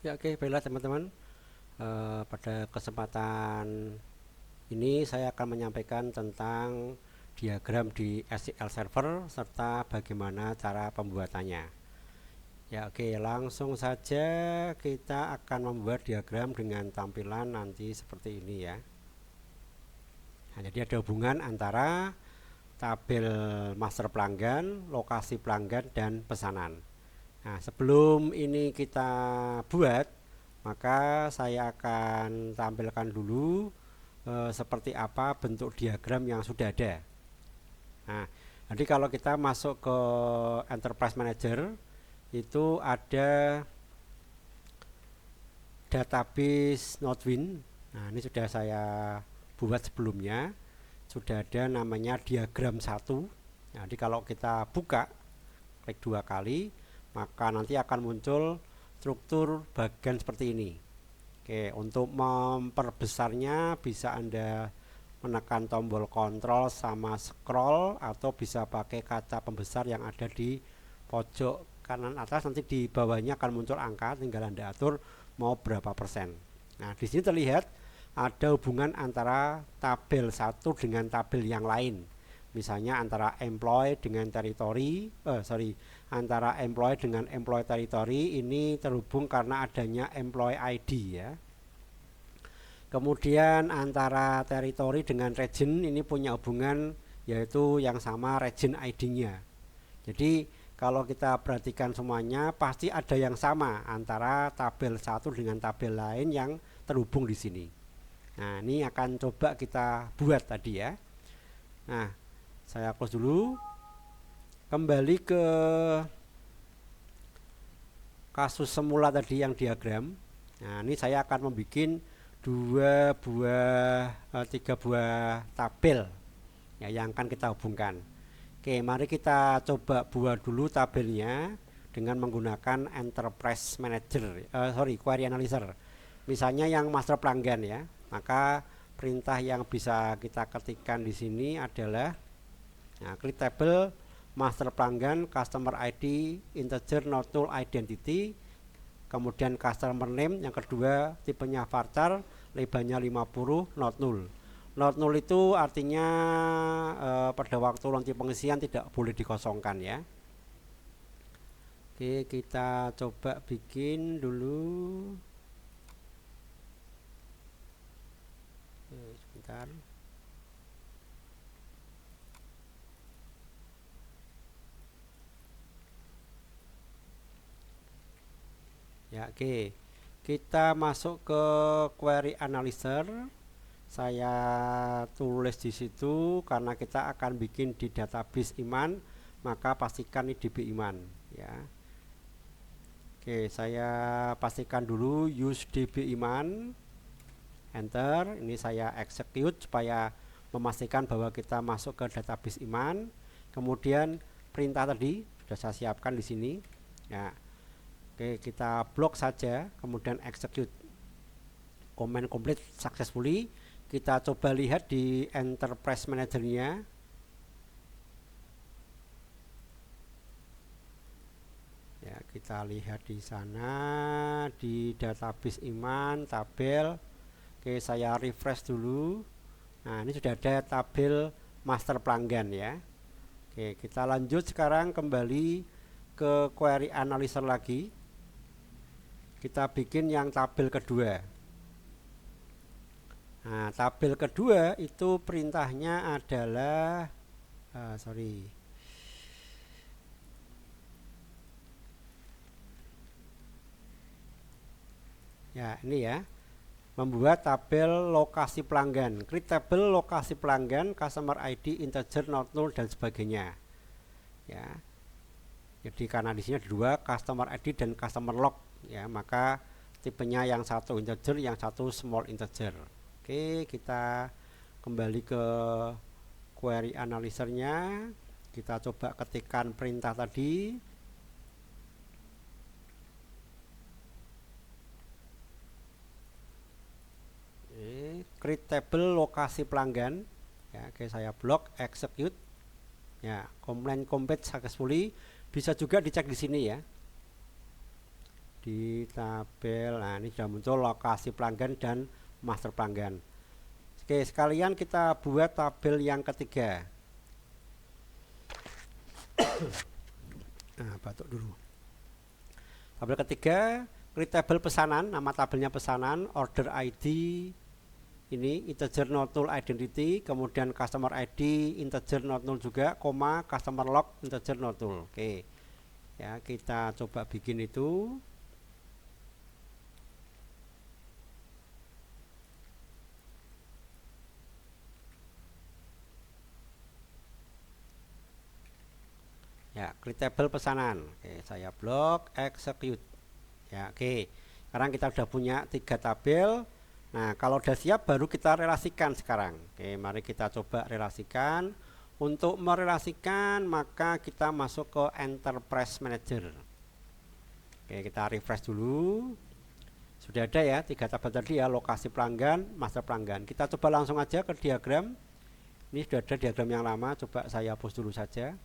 Ya, oke, baiklah teman-teman. Pada kesempatan ini saya akan menyampaikan tentang diagram di SQL Server serta bagaimana cara pembuatannya. Ya, oke, langsung saja kita akan membuat diagram dengan tampilan nanti seperti ini ya. Nah, jadi ada hubungan antara tabel master pelanggan, lokasi pelanggan, dan pesanan. Nah, sebelum ini kita buat, maka saya akan tampilkan dulu seperti apa bentuk diagram yang sudah ada. Nah, jadi kalau kita masuk ke Enterprise Manager, itu ada database Nodewin. Nah, ini sudah saya buat sebelumnya. Sudah ada namanya diagram 1. Nah, jadi kalau kita buka, klik 2 kali, maka nanti akan muncul struktur bagian seperti ini. Oke, untuk memperbesarnya bisa Anda menekan tombol kontrol sama scroll, atau bisa pakai kaca pembesar yang ada di pojok kanan atas. Nanti di bawahnya akan muncul angka, tinggal Anda atur mau berapa persen. Nah, di sini terlihat ada hubungan antara tabel 1 dengan tabel yang lain. Misalnya antara employee dengan territory, antara employee dengan employee territory ini terhubung karena adanya employee ID ya. Kemudian antara territory dengan region ini punya hubungan, yaitu yang sama region ID-nya. Jadi kalau kita perhatikan semuanya pasti ada yang sama antara tabel 1 dengan tabel lain yang terhubung di sini. Nah, ini akan coba kita buat tadi ya. Nah, saya close dulu. Kembali ke kasus semula tadi yang diagram. Nah, ini saya akan membuat tiga buah tabel ya, yang akan kita hubungkan. Oke, mari kita coba buat dulu tabelnya dengan menggunakan Enterprise Manager, Query Analyzer. Misalnya yang master pelanggan ya, maka perintah yang bisa kita ketikkan di sini adalah create table master pelanggan, customer ID, integer, not null, identity, kemudian customer name, yang kedua tipenya varchar, labelnya 50, not null. Not null itu artinya pada waktu launching pengisian tidak boleh dikosongkan ya. Oke, kita coba bikin dulu. Sebentar. Ya, oke. Kita masuk ke Query Analyzer. Saya tulis di situ karena kita akan bikin di database Iman, maka pastikan ini DB Iman ya. Oke, saya pastikan dulu use DB Iman. Enter. Ini saya execute supaya memastikan bahwa kita masuk ke database Iman. Kemudian perintah tadi sudah saya siapkan di sini. Ya. Oke, kita blok saja, kemudian execute. Command complete successfully. Kita coba lihat di Enterprise Manager-nya. Ya, kita lihat di sana di database Iman, tabel. Oke, saya refresh dulu. Nah, ini sudah ada tabel master pelanggan ya. Oke, kita lanjut sekarang kembali ke Query Analyzer lagi. Kita bikin yang tabel kedua. Nah, tabel kedua itu perintahnya adalah ya, ini ya, membuat tabel lokasi pelanggan, create tabel lokasi pelanggan, customer ID, integer, not null, dan sebagainya ya. Jadi karena di sini ada dua, customer ID dan customer log ya, maka tipenya yang satu integer, yang satu small integer. Oke, kita kembali ke Query Analyzer-nya. Kita coba ketikkan perintah tadi. Create table lokasi pelanggan ya. Oke, saya blok, execute ya. Command complete successfully. Bisa juga dicek di sini ya, di tabel. Nah, ini sudah muncul lokasi pelanggan dan master pelanggan. Oke, sekalian kita buat tabel yang ketiga. Nah, batuk dulu. Tabel ketiga, create tabel pesanan, nama tabelnya pesanan, order ID, ini integer not null identity, kemudian customer ID integer not null juga, koma customer log integer not null. Oke, ya kita coba bikin itu. Ya, create table pesanan. Oke, saya blok execute. Ya, oke. Sekarang kita sudah punya 3 tabel. Nah, kalau sudah siap baru kita relasikan sekarang. Oke, mari kita coba relasikan. Untuk merelasikan maka kita masuk ke Enterprise Manager. Oke, kita refresh dulu. Sudah ada ya 3 tabel tadi ya, lokasi pelanggan, master pelanggan. Kita coba langsung aja ke diagram. Ini sudah ada diagram yang lama, coba saya hapus dulu saja.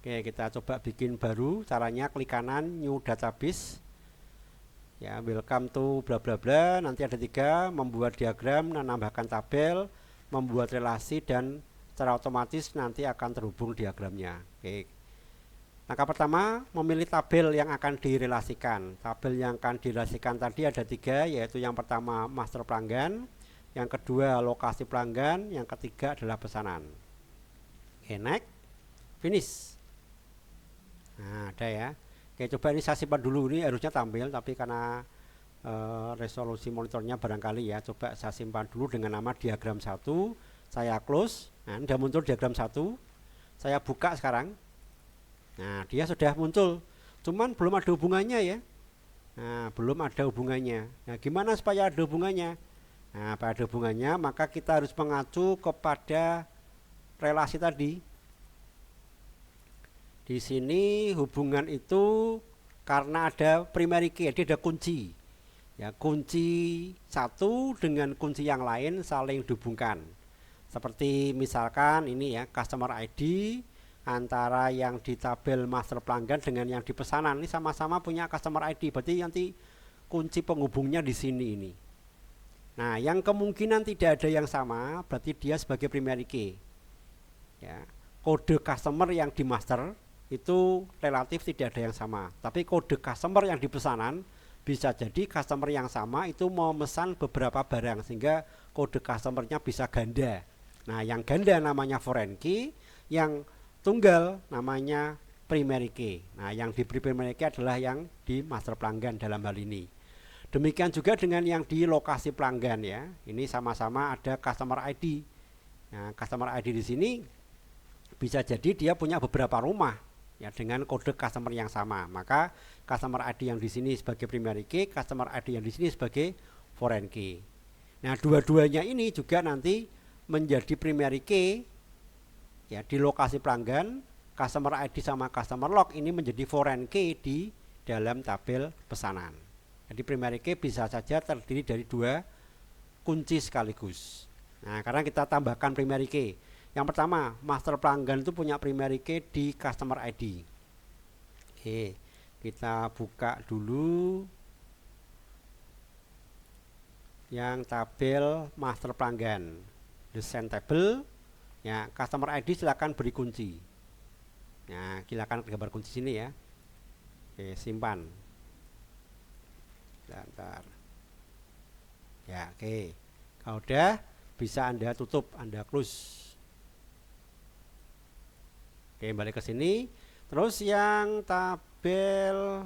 Oke, kita coba bikin baru. Caranya klik kanan new database. Ya, welcome to bla bla bla. Nanti ada 3, membuat diagram, menambahkan tabel, membuat relasi, dan secara otomatis nanti akan terhubung diagramnya. Oke. Langkah pertama, memilih tabel yang akan direlasikan. Tabel yang akan direlasikan tadi ada 3, yaitu yang pertama master pelanggan, yang kedua lokasi pelanggan, yang ketiga adalah pesanan. Oke, next, finish. Nah, ada ya. Oke, coba ini saya simpan dulu, ini harusnya tampil tapi karena resolusi monitornya barangkali ya, coba saya simpan dulu dengan nama diagram 1. Saya close. Nah, ini sudah muncul diagram 1. Saya buka sekarang. Nah, dia sudah muncul. Cuman belum ada hubungannya ya. Nah, belum ada hubungannya. Nah, gimana supaya ada hubungannya? Nah, pada hubungannya maka kita harus mengacu kepada relasi tadi. Di sini hubungan itu karena ada primary key, jadi ada kunci. Ya, kunci satu dengan kunci yang lain saling dihubungkan. Seperti misalkan ini ya, customer ID antara yang di tabel master pelanggan dengan yang di pesanan ini sama-sama punya customer ID. Berarti nanti kunci penghubungnya di sini ini. Nah, yang kemungkinan tidak ada yang sama, berarti dia sebagai primary key. Ya, kode customer yang di master itu relatif tidak ada yang sama, tapi kode customer yang di pesanan bisa jadi customer yang sama itu mau memesan beberapa barang sehingga kode customernya bisa ganda. Nah, yang ganda namanya foreign key, yang tunggal namanya primary key. Nah, yang di primary key adalah yang di master pelanggan dalam hal ini. Demikian juga dengan yang di lokasi pelanggan ya. Ini sama-sama ada customer ID. Nah, customer ID di sini bisa jadi dia punya beberapa rumah ya dengan kode customer yang sama. Maka customer ID yang di sini sebagai primary key, customer ID yang di sini sebagai foreign key. Nah, dua-duanya ini juga nanti menjadi primary key ya di lokasi pelanggan. Customer ID sama customer log ini menjadi foreign key di dalam tabel pesanan. Jadi primary key bisa saja terdiri dari 2 kunci sekaligus. Nah, karena kita tambahkan primary key. Yang pertama, master pelanggan itu punya primary key di customer ID. Oke, kita buka dulu yang tabel master pelanggan. Desain table, ya customer ID silakan beri kunci. Nah, silakan gambar kunci sini ya. Oke, simpan. Bentar. Ya, oke. Kalau udah bisa Anda tutup, Anda close. Oke, balik ke sini. Terus yang tabel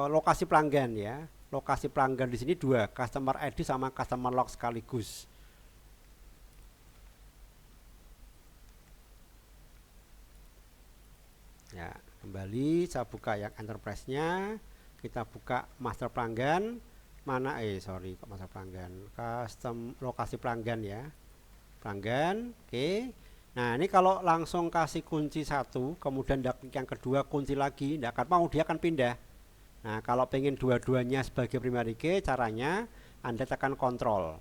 lokasi pelanggan ya. Lokasi pelanggan di sini 2, customer ID sama customer log sekaligus. Ya, kembali saya buka yang enterprise-nya. Kita buka master pelanggan. Mana kok master pelanggan. Custom lokasi pelanggan ya. Pelanggan, oke. Nah, ini kalau langsung kasih kunci 1, kemudian yang kedua kunci lagi, tidak akan mau, dia akan pindah. Nah, kalau pengen dua-duanya sebagai primary key, caranya Anda tekan kontrol.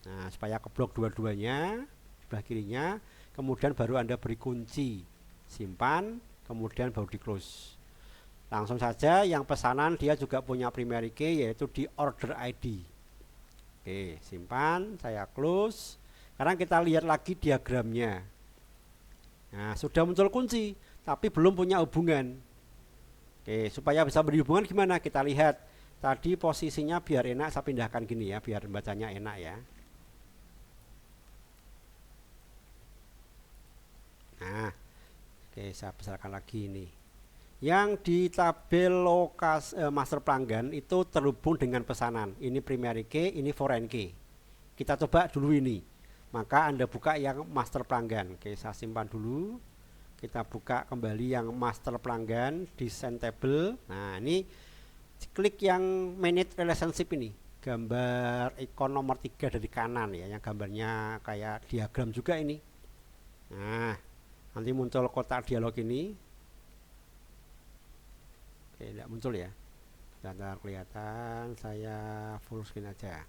Nah, supaya keblok dua-duanya sebelah kirinya, kemudian baru Anda beri kunci, simpan, kemudian baru di close. Langsung saja yang pesanan dia juga punya primary key yaitu di order ID. Oke, simpan, saya close. Sekarang kita lihat lagi diagramnya. Nah, sudah muncul kunci, tapi belum punya hubungan. Oke, supaya bisa beri hubungan gimana? Kita lihat. Tadi posisinya biar enak saya pindahkan gini ya, biar bacanya enak ya. Nah, oke, saya besarkan lagi ini. Yang di tabel master pelanggan itu terhubung dengan pesanan. Ini primary key, ini foreign key. Kita coba dulu ini. Maka Anda buka yang master pelanggan. Oke, saya simpan dulu. Kita buka kembali yang master pelanggan, design table. Nah, ini klik yang manage relationship ini. Gambar ikon nomor 3 dari kanan ya, yang gambarnya kayak diagram juga ini. Nah, nanti muncul kotak dialog ini. Oke, tidak muncul ya. Sebentar, kelihatan, saya full screen aja.